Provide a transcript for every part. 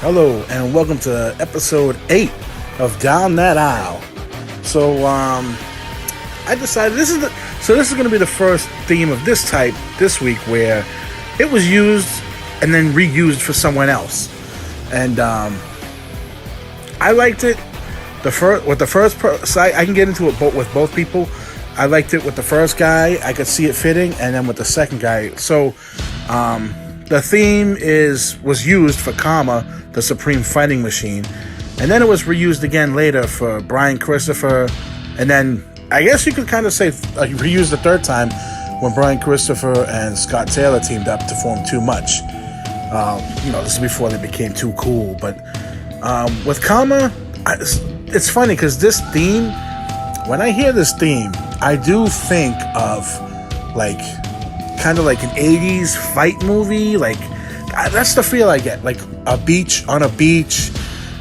Hello and welcome to episode 8 of Down That Aisle. So I decided this is going to be the first theme of this type this week where it was used and then reused for someone else. And I liked it I can get into it with both people. I liked it with the first guy. I could see it fitting, and then with the second guy. So the theme was used for Karma, the Supreme Fighting Machine, and then it was reused again later for Brian Christopher, and then I guess you could kind of say reused the third time when Brian Christopher and Scott Taylor teamed up to form Too Much. This is before they became Too Cool, but with Karma, it's funny because this theme, when I hear this theme, I do think of kind of like an 80s fight movie. That's the feel I get, like on a beach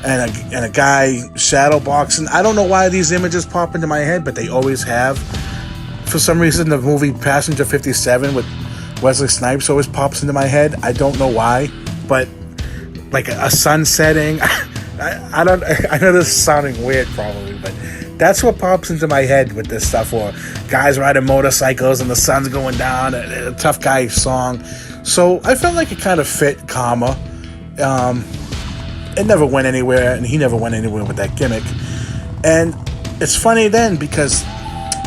and a guy shadow boxing. I don't know why these images pop into my head, but they always have. For some reason, the movie Passenger 57 with Wesley Snipes always pops into my head. I don't know why, but like a sun setting. I know this is sounding weird probably, but that's what pops into my head with this stuff, or guys riding motorcycles and the sun's going down, a tough guy song. So I felt like it kind of fit Karma. It never went anywhere, and he never went anywhere with that gimmick. And it's funny then, because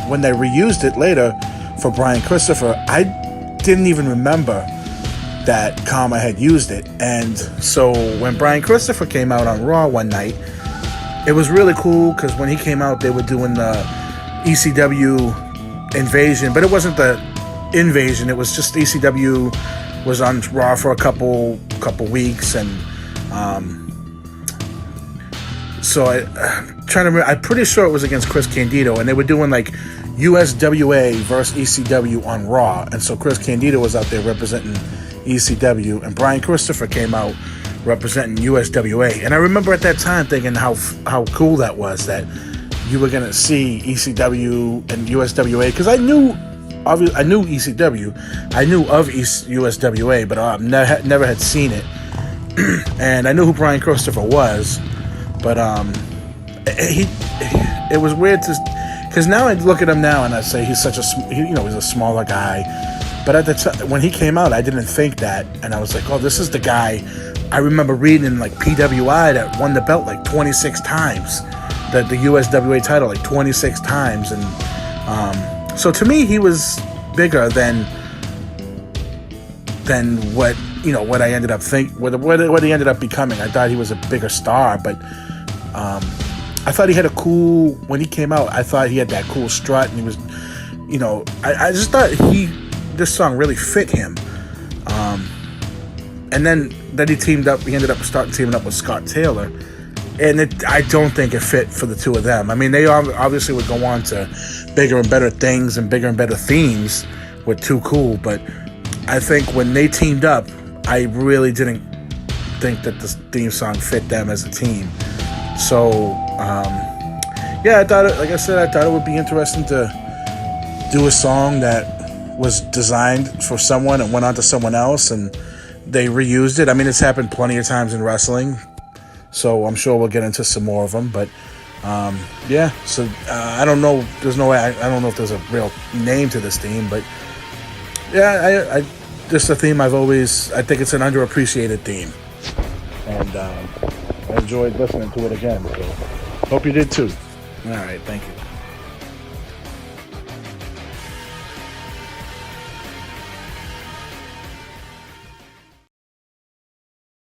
when they reused it later for Brian Christopher, I didn't even remember that Karma had used it. And so when Brian Christopher came out on Raw one night, it was really cool because when he came out, they were doing the ECW invasion, but it wasn't the invasion. It was just ECW was on Raw for a couple weeks, and so I'm trying to remember. I'm pretty sure it was against Chris Candido, and they were doing like USWA versus ECW on Raw, and so Chris Candido was out there representing ECW, and Brian Christopher came out representing USWA. And I remember at that time thinking how cool that was, that you were gonna see ECW and USWA, because I knew ECW, I knew of USWA, but never had seen it. And I knew who Brian Christopher was, but it was weird because now I look at him now and I say he's he's a smaller guy. But at the time when he came out, I didn't think that, and I was like, oh, this is the guy. I remember reading in like PWI that won the belt like 26 times, the USWA title like 26 times, and so to me he was bigger than what I ended up what he ended up becoming. I thought he was a bigger star, but I thought he had when he came out, I thought he had that cool strut, and he was, I just thought this song really fit him. And then he ended up teaming up with Scott Taylor, and I don't think it fit for the two of them. I mean, they obviously would go on to bigger and better things and bigger and better themes with Too Cool, but I think when they teamed up, I really didn't think that the theme song fit them as a team. So, I thought it would be interesting to do a song that was designed for someone and went on to someone else, and they reused it. I mean, it's happened plenty of times in wrestling, so I'm sure we'll get into some more of them. But so I don't know. There's no way. I don't know if there's a real name to this theme, but I just a theme I think it's an underappreciated theme, and I enjoyed listening to it again. So hope you did too. All right, thank you.